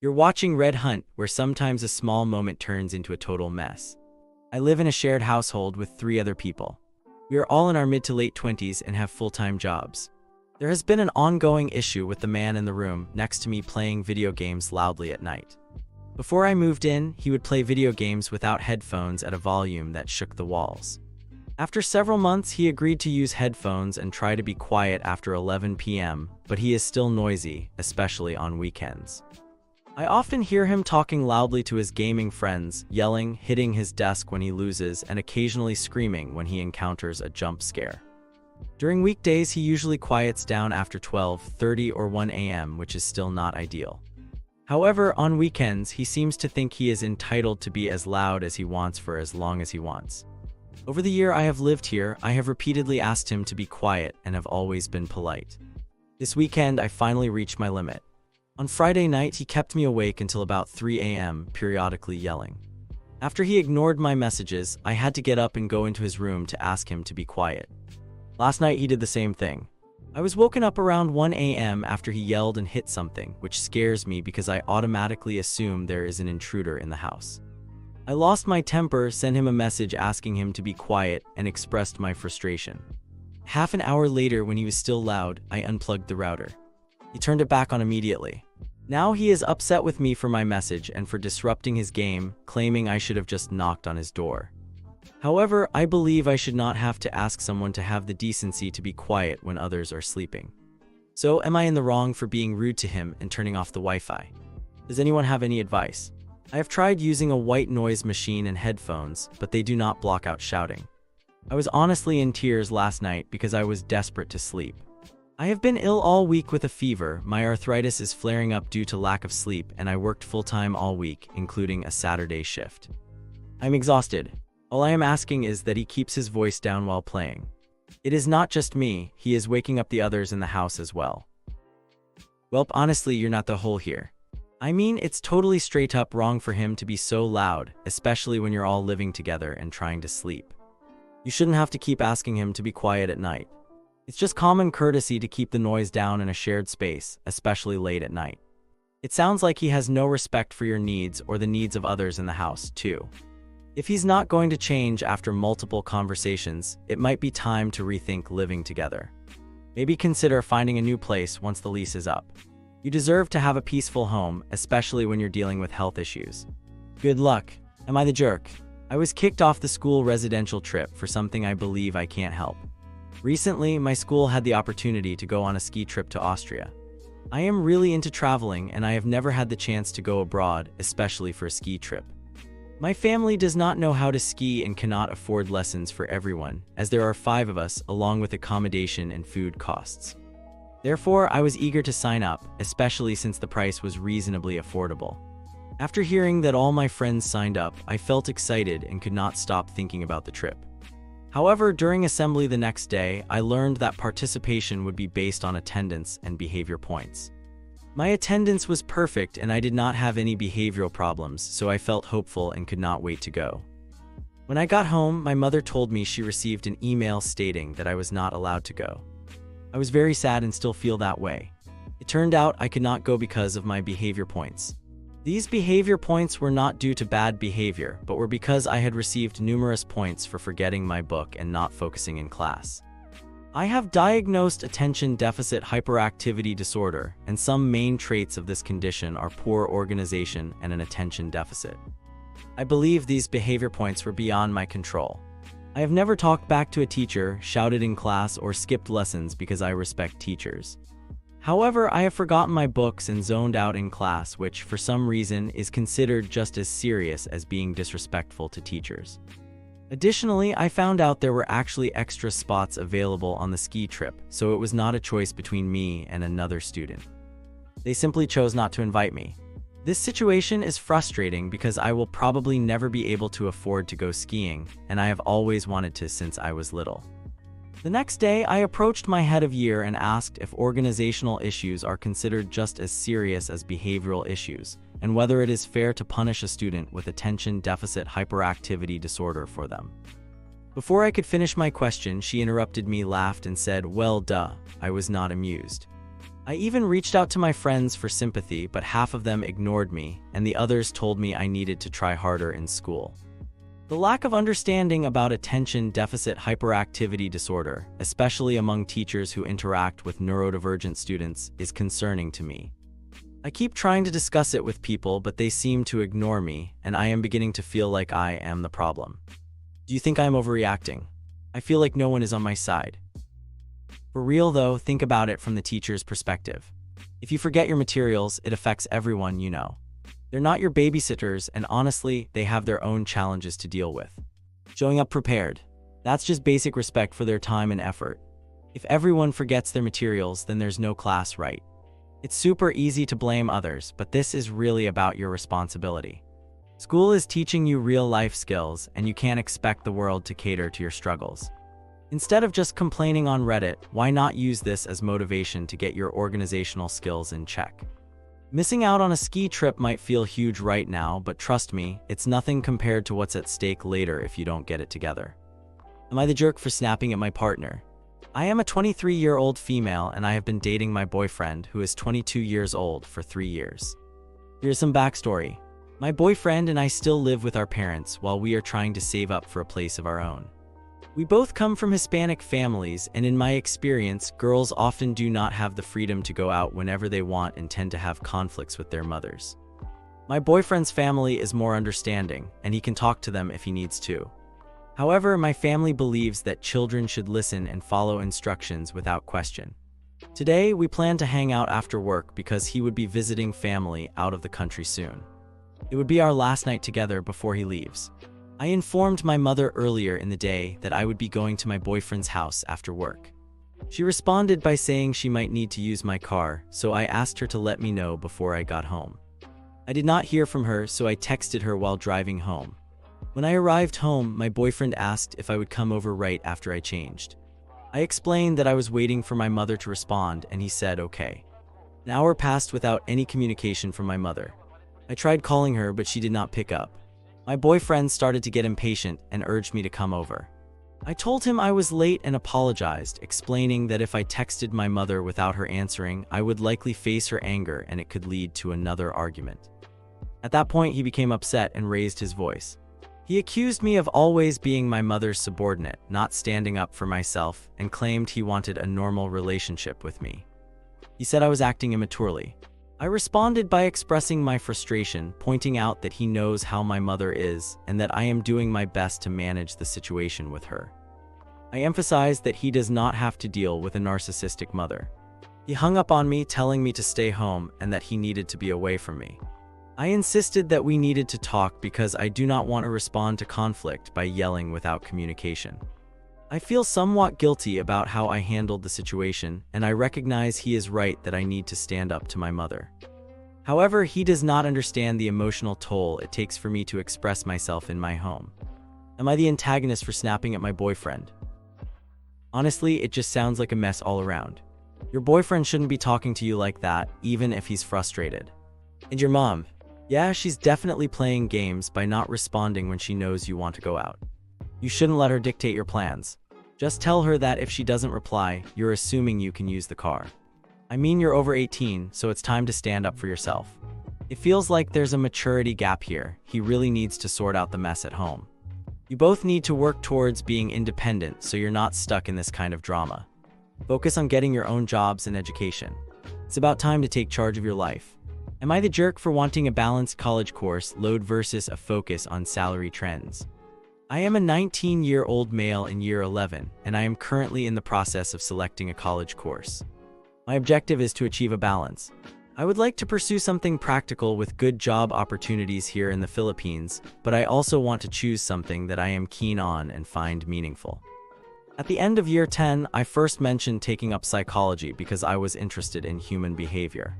You're watching Red Hunt, where sometimes a small moment turns into a total mess. I live in a shared household with 3 other people. We are all in our mid to late 20s and have full-time jobs. There has been an ongoing issue with the man in the room next to me playing video games loudly at night. Before I moved in, he would play video games without headphones at a volume that shook the walls. After several months, he agreed to use headphones and try to be quiet after 11 p.m., but he is still noisy, especially on weekends. I often hear him talking loudly to his gaming friends, yelling, hitting his desk when he loses, and occasionally screaming when he encounters a jump scare. During weekdays, he usually quiets down after 12:30 or 1 a.m., which is still not ideal. However, on weekends, he seems to think he is entitled to be as loud as he wants for as long as he wants. Over the year I have lived here, I have repeatedly asked him to be quiet and have always been polite. This weekend, I finally reached my limit. On Friday night, he kept me awake until about 3 a.m., periodically yelling. After he ignored my messages, I had to get up and go into his room to ask him to be quiet. Last night, he did the same thing. I was woken up around 1 a.m. after he yelled and hit something, which scares me because I automatically assume there is an intruder in the house. I lost my temper, sent him a message asking him to be quiet, and expressed my frustration. Half an hour later, when he was still loud, I unplugged the router. He turned it back on immediately. Now he is upset with me for my message and for disrupting his game, claiming I should have just knocked on his door. However, I believe I should not have to ask someone to have the decency to be quiet when others are sleeping. So, am I in the wrong for being rude to him and turning off the Wi-Fi? Does anyone have any advice? I have tried using a white noise machine and headphones, but they do not block out shouting. I was honestly in tears last night because I was desperate to sleep. I have been ill all week with a fever, my arthritis is flaring up due to lack of sleep, and I worked full-time all week, including a Saturday shift. I'm exhausted. All I am asking is that he keeps his voice down while playing. It is not just me, he is waking up the others in the house as well. Welp, honestly, you're not the whole here. I mean, it's totally straight up wrong for him to be so loud, especially when you're all living together and trying to sleep. You shouldn't have to keep asking him to be quiet at night. It's just common courtesy to keep the noise down in a shared space, especially late at night. It sounds like he has no respect for your needs or the needs of others in the house, too. If he's not going to change after multiple conversations, it might be time to rethink living together. Maybe consider finding a new place once the lease is up. You deserve to have a peaceful home, especially when you're dealing with health issues. Good luck. Am I the jerk? I was kicked off the school residential trip for something I believe I can't help. Recently, my school had the opportunity to go on a ski trip to Austria. I am really into traveling and I have never had the chance to go abroad, especially for a ski trip. My family does not know how to ski and cannot afford lessons for everyone, as there are 5 of us, along with accommodation and food costs. Therefore, I was eager to sign up, especially since the price was reasonably affordable. After hearing that all my friends signed up, I felt excited and could not stop thinking about the trip. However, during assembly the next day, I learned that participation would be based on attendance and behavior points. My attendance was perfect and I did not have any behavioral problems, so I felt hopeful and could not wait to go. When I got home, my mother told me she received an email stating that I was not allowed to go. I was very sad and still feel that way. It turned out I could not go because of my behavior points. These behavior points were not due to bad behavior, but were because I had received numerous points for forgetting my book and not focusing in class. I have diagnosed attention deficit hyperactivity disorder, and some main traits of this condition are poor organization and an attention deficit. I believe these behavior points were beyond my control. I have never talked back to a teacher, shouted in class, or skipped lessons because I respect teachers. However, I have forgotten my books and zoned out in class, which, for some reason, is considered just as serious as being disrespectful to teachers. Additionally, I found out there were actually extra spots available on the ski trip, so it was not a choice between me and another student. They simply chose not to invite me. This situation is frustrating because I will probably never be able to afford to go skiing, and I have always wanted to since I was little. The next day, I approached my head of year and asked if organizational issues are considered just as serious as behavioral issues, and whether it is fair to punish a student with attention deficit hyperactivity disorder for them. Before I could finish my question, she interrupted me, laughed, and said, "Well, duh, I was not amused." I even reached out to my friends for sympathy, but half of them ignored me, and the others told me I needed to try harder in school. The lack of understanding about attention deficit hyperactivity disorder, especially among teachers who interact with neurodivergent students, is concerning to me. I keep trying to discuss it with people, but they seem to ignore me, and I am beginning to feel like I am the problem. Do you think I am overreacting? I feel like no one is on my side. For real though, think about it from the teacher's perspective. If you forget your materials, it affects everyone you know. They're not your babysitters, and honestly, they have their own challenges to deal with. Showing up prepared. That's just basic respect for their time and effort. If everyone forgets their materials, then there's no class, right? It's super easy to blame others, but this is really about your responsibility. School is teaching you real-life skills, and you can't expect the world to cater to your struggles. Instead of just complaining on Reddit, why not use this as motivation to get your organizational skills in check? Missing out on a ski trip might feel huge right now, but trust me, it's nothing compared to what's at stake later if you don't get it together. Am I the jerk for snapping at my partner? I am a 23-year-old female, and I have been dating my boyfriend, who is 22 years old, for 3 years. Here's some backstory. My boyfriend and I still live with our parents while we are trying to save up for a place of our own. We both come from Hispanic families, and in my experience, girls often do not have the freedom to go out whenever they want and tend to have conflicts with their mothers. My boyfriend's family is more understanding, and he can talk to them if he needs to. However, my family believes that children should listen and follow instructions without question. Today, we plan to hang out after work because he would be visiting family out of the country soon. It would be our last night together before he leaves. I informed my mother earlier in the day that I would be going to my boyfriend's house after work. She responded by saying she might need to use my car, so I asked her to let me know before I got home. I did not hear from her, so I texted her while driving home. When I arrived home, my boyfriend asked if I would come over right after I changed. I explained that I was waiting for my mother to respond, and he said okay. An hour passed without any communication from my mother. I tried calling her, but she did not pick up. My boyfriend started to get impatient and urged me to come over. I told him I was late and apologized, explaining that if I texted my mother without her answering, I would likely face her anger and it could lead to another argument. At that point, he became upset and raised his voice. He accused me of always being my mother's subordinate, not standing up for myself, and claimed he wanted a normal relationship with me. He said I was acting immaturely. I responded by expressing my frustration, pointing out that he knows how my mother is and that I am doing my best to manage the situation with her. I emphasized that he does not have to deal with a narcissistic mother. He hung up on me, telling me to stay home and that he needed to be away from me. I insisted that we needed to talk because I do not want to respond to conflict by yelling without communication. I feel somewhat guilty about how I handled the situation, and I recognize he is right that I need to stand up to my mother. However, he does not understand the emotional toll it takes for me to express myself in my home. Am I the antagonist for snapping at my boyfriend? Honestly, it just sounds like a mess all around. Your boyfriend shouldn't be talking to you like that, even if he's frustrated. And your mom? Yeah, she's definitely playing games by not responding when she knows you want to go out. You shouldn't let her dictate your plans. Just tell her that if she doesn't reply, you're assuming you can use the car. I mean, you're over 18, so it's time to stand up for yourself. It feels like there's a maturity gap here. He really needs to sort out the mess at home. You both need to work towards being independent so you're not stuck in this kind of drama. Focus on getting your own jobs and education. It's about time to take charge of your life. Am I the jerk for wanting a balanced college course load versus a focus on salary trends? I am a 19-year-old male in year 11, and I am currently in the process of selecting a college course. My objective is to achieve a balance. I would like to pursue something practical with good job opportunities here in the Philippines, but I also want to choose something that I am keen on and find meaningful. At the end of year 10, I first mentioned taking up psychology because I was interested in human behavior.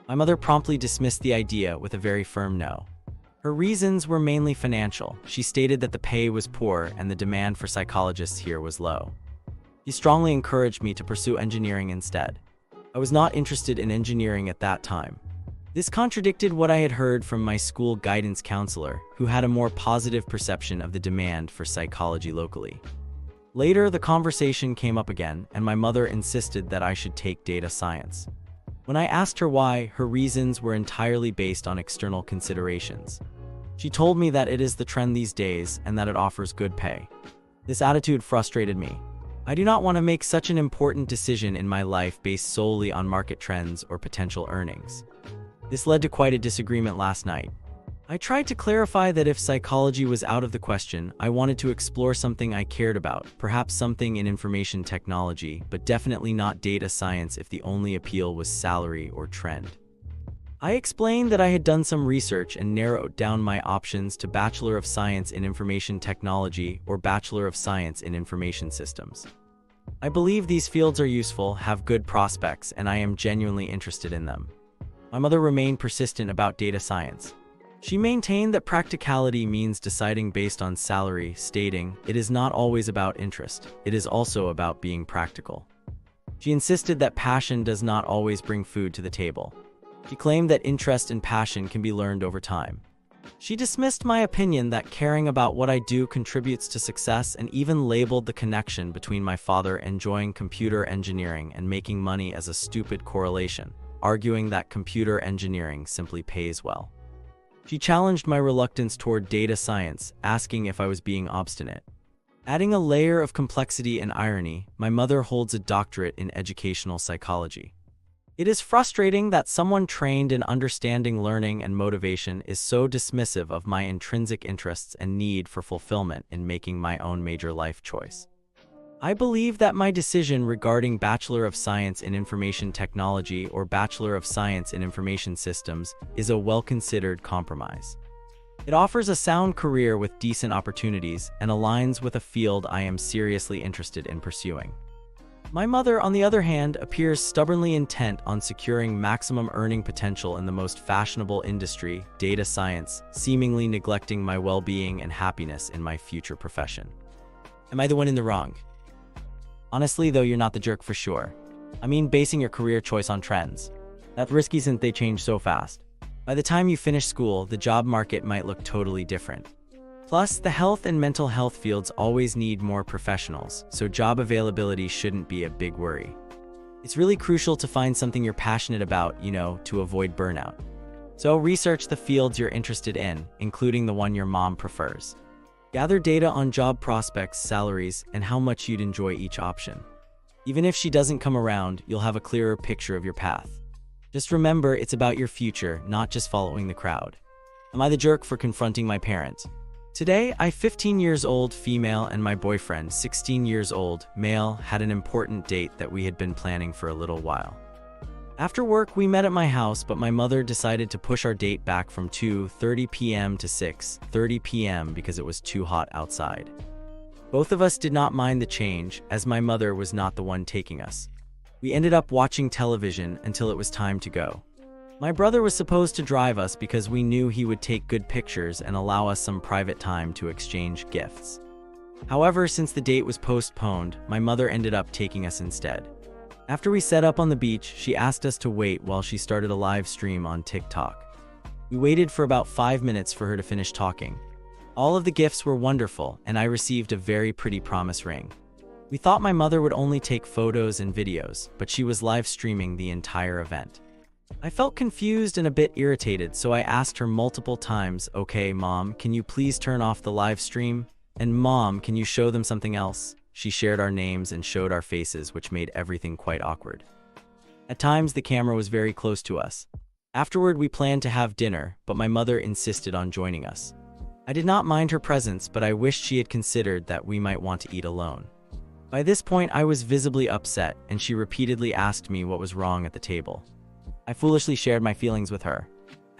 My mother promptly dismissed the idea with a very firm no. Her reasons were mainly financial. She stated that the pay was poor and the demand for psychologists here was low. She strongly encouraged me to pursue engineering instead. I was not interested in engineering at that time. This contradicted what I had heard from my school guidance counselor, who had a more positive perception of the demand for psychology locally. Later, the conversation came up again, and my mother insisted that I should take data science. When I asked her why, her reasons were entirely based on external considerations. She told me that it is the trend these days and that it offers good pay. This attitude frustrated me. I do not want to make such an important decision in my life based solely on market trends or potential earnings. This led to quite a disagreement last night. I tried to clarify that if psychology was out of the question, I wanted to explore something I cared about, perhaps something in information technology, but definitely not data science if the only appeal was salary or trend. I explained that I had done some research and narrowed down my options to Bachelor of Science in Information Technology or Bachelor of Science in Information Systems. I believe these fields are useful, have good prospects, and I am genuinely interested in them. My mother remained persistent about data science. She maintained that practicality means deciding based on salary, stating, "It is not always about interest, it is also about being practical." She insisted that passion does not always bring food to the table. She claimed that interest and passion can be learned over time. She dismissed my opinion that caring about what I do contributes to success and even labeled the connection between my father enjoying computer engineering and making money as a stupid correlation, arguing that computer engineering simply pays well. She challenged my reluctance toward data science, asking if I was being obstinate. Adding a layer of complexity and irony, my mother holds a doctorate in educational psychology. It is frustrating that someone trained in understanding learning and motivation is so dismissive of my intrinsic interests and need for fulfillment in making my own major life choice. I believe that my decision regarding Bachelor of Science in Information Technology or Bachelor of Science in Information Systems is a well-considered compromise. It offers a sound career with decent opportunities and aligns with a field I am seriously interested in pursuing. My mother, on the other hand, appears stubbornly intent on securing maximum earning potential in the most fashionable industry, data science, seemingly neglecting my well-being and happiness in my future profession. Am I the one in the wrong? Honestly, though, you're not the jerk for sure. I mean, basing your career choice on trends. That's risky since they change so fast. By the time you finish school, the job market might look totally different. Plus, the health and mental health fields always need more professionals, so job availability shouldn't be a big worry. It's really crucial to find something you're passionate about, to avoid burnout. So research the fields you're interested in, including the one your mom prefers. Gather data on job prospects, salaries, and how much you'd enjoy each option. Even if she doesn't come around, you'll have a clearer picture of your path. Just remember, it's about your future, not just following the crowd. Am I the jerk for confronting my parents? Today, I, 15 years old, female, and my boyfriend, 16 years old, male, had an important date that we had been planning for a little while. After work, we met at my house, but my mother decided to push our date back from 2:30 p.m. to 6:30 p.m. because it was too hot outside. Both of us did not mind the change, as my mother was not the one taking us. We ended up watching television until it was time to go. My brother was supposed to drive us because we knew he would take good pictures and allow us some private time to exchange gifts. However, since the date was postponed, my mother ended up taking us instead. After we set up on the beach, she asked us to wait while she started a live stream on TikTok. We waited for about 5 minutes for her to finish talking. All of the gifts were wonderful, and I received a very pretty promise ring. We thought my mother would only take photos and videos, but she was live streaming the entire event. I felt confused and a bit irritated, so I asked her multiple times, "Okay, Mom, can you please turn off the live stream? And Mom, can you show them something else?" She shared our names and showed our faces, which made everything quite awkward. At times, the camera was very close to us. Afterward, we planned to have dinner, but my mother insisted on joining us. I did not mind her presence, but I wished she had considered that we might want to eat alone. By this point, I was visibly upset, and she repeatedly asked me what was wrong at the table. I foolishly shared my feelings with her.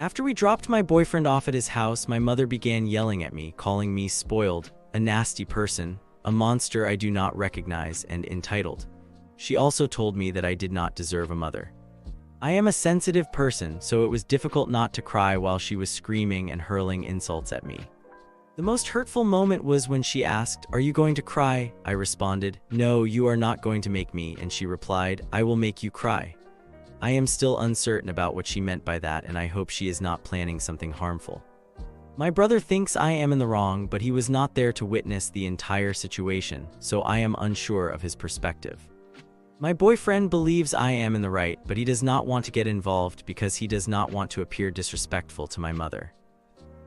After we dropped my boyfriend off at his house, my mother began yelling at me, calling me spoiled, a nasty person, a monster I do not recognize, and entitled. She also told me that I did not deserve a mother. I am a sensitive person, so it was difficult not to cry while she was screaming and hurling insults at me. The most hurtful moment was when she asked, "Are you going to cry?" I responded, "No, you are not going to make me," and she replied, "I will make you cry." I am still uncertain about what she meant by that, and I hope she is not planning something harmful. My brother thinks I am in the wrong, but he was not there to witness the entire situation, so I am unsure of his perspective. My boyfriend believes I am in the right, but he does not want to get involved because he does not want to appear disrespectful to my mother.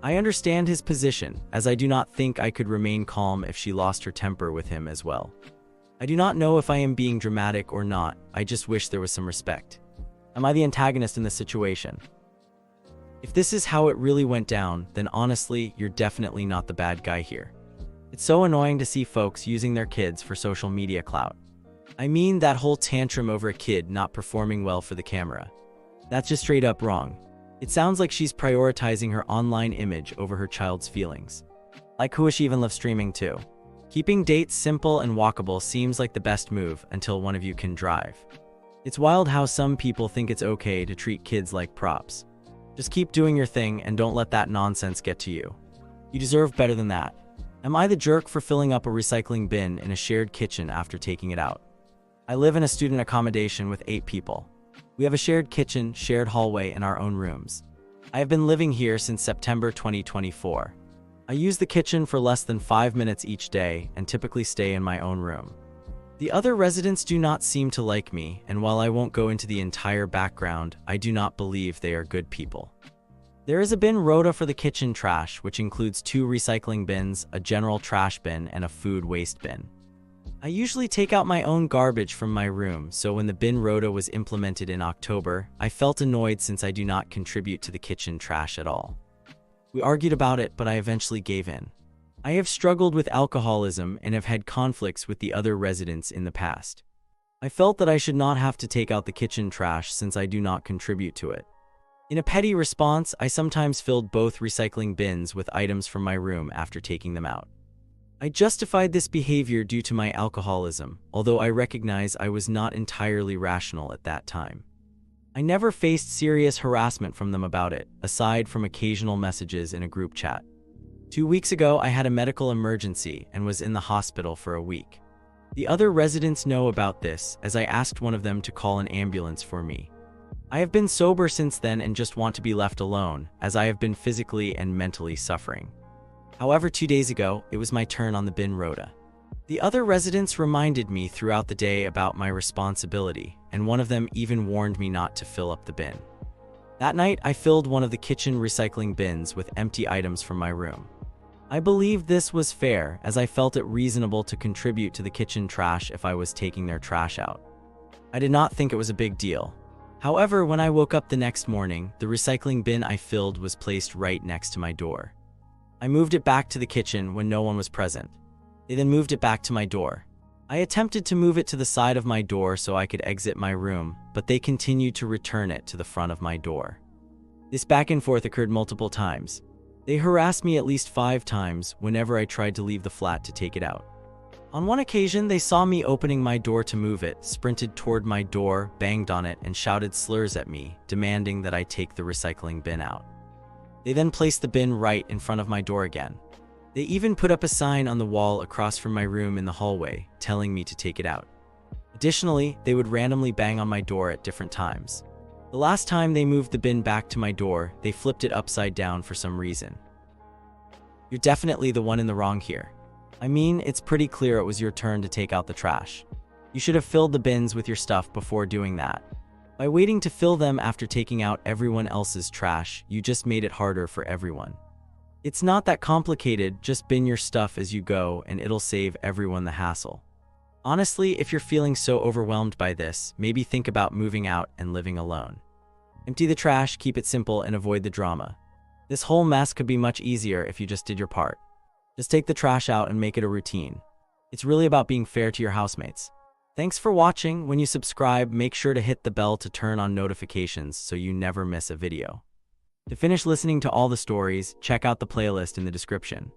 I understand his position, as I do not think I could remain calm if she lost her temper with him as well. I do not know if I am being dramatic or not, I just wish there was some respect. Am I the antagonist in this situation? If this is how it really went down, then honestly, you're definitely not the bad guy here. It's so annoying to see folks using their kids for social media clout. I mean that whole tantrum over a kid not performing well for the camera. That's just straight up wrong. It sounds like she's prioritizing her online image over her child's feelings. Like, who is she even live streaming to? Keeping dates simple and walkable seems like the best move until one of you can drive. It's wild how some people think it's okay to treat kids like props. Just keep doing your thing and don't let that nonsense get to you. You deserve better than that. Am I the jerk for filling up a recycling bin in a shared kitchen after taking it out? I live in a student accommodation with 8 people. We have a shared kitchen, shared hallway, and our own rooms. I have been living here since September 2024. I use the kitchen for less than 5 minutes each day and typically stay in my own room. The other residents do not seem to like me, and while I won't go into the entire background, I do not believe they are good people. There is a bin rota for the kitchen trash, which includes 2 recycling bins, a general trash bin, and a food waste bin. I usually take out my own garbage from my room, so when the bin rota was implemented in October, I felt annoyed since I do not contribute to the kitchen trash at all. We argued about it, but I eventually gave in. I have struggled with alcoholism and have had conflicts with the other residents in the past. I felt that I should not have to take out the kitchen trash since I do not contribute to it. In a petty response, I sometimes filled both recycling bins with items from my room after taking them out. I justified this behavior due to my alcoholism, although I recognize I was not entirely rational at that time. I never faced serious harassment from them about it, aside from occasional messages in a group chat. 2 weeks ago, I had a medical emergency and was in the hospital for a week. The other residents know about this, as I asked one of them to call an ambulance for me. I have been sober since then and just want to be left alone, as I have been physically and mentally suffering. However, 2 days ago, it was my turn on the bin rota. The other residents reminded me throughout the day about my responsibility, and one of them even warned me not to fill up the bin. That night, I filled one of the kitchen recycling bins with empty items from my room. I believed this was fair, as I felt it reasonable to contribute to the kitchen trash if I was taking their trash out. I did not think it was a big deal. However, when I woke up the next morning, the recycling bin I filled was placed right next to my door. I moved it back to the kitchen when no one was present. They then moved it back to my door. I attempted to move it to the side of my door so I could exit my room, but they continued to return it to the front of my door. This back and forth occurred multiple times. They harassed me at least 5 times whenever I tried to leave the flat to take it out. On one occasion, they saw me opening my door to move it, sprinted toward my door, banged on it, and shouted slurs at me, demanding that I take the recycling bin out. They then placed the bin right in front of my door again. They even put up a sign on the wall across from my room in the hallway, telling me to take it out. Additionally, they would randomly bang on my door at different times. The last time they moved the bin back to my door, they flipped it upside down for some reason. You're definitely the one in the wrong here. I mean, it's pretty clear it was your turn to take out the trash. You should have filled the bins with your stuff before doing that. By waiting to fill them after taking out everyone else's trash, you just made it harder for everyone. It's not that complicated, just bin your stuff as you go and it'll save everyone the hassle. Honestly, if you're feeling so overwhelmed by this, maybe think about moving out and living alone. Empty the trash, keep it simple, and avoid the drama. This whole mess could be much easier if you just did your part. Just take the trash out and make it a routine. It's really about being fair to your housemates. Thanks for watching. When you subscribe, make sure to hit the bell to turn on notifications so you never miss a video. To finish listening to all the stories, check out the playlist in the description.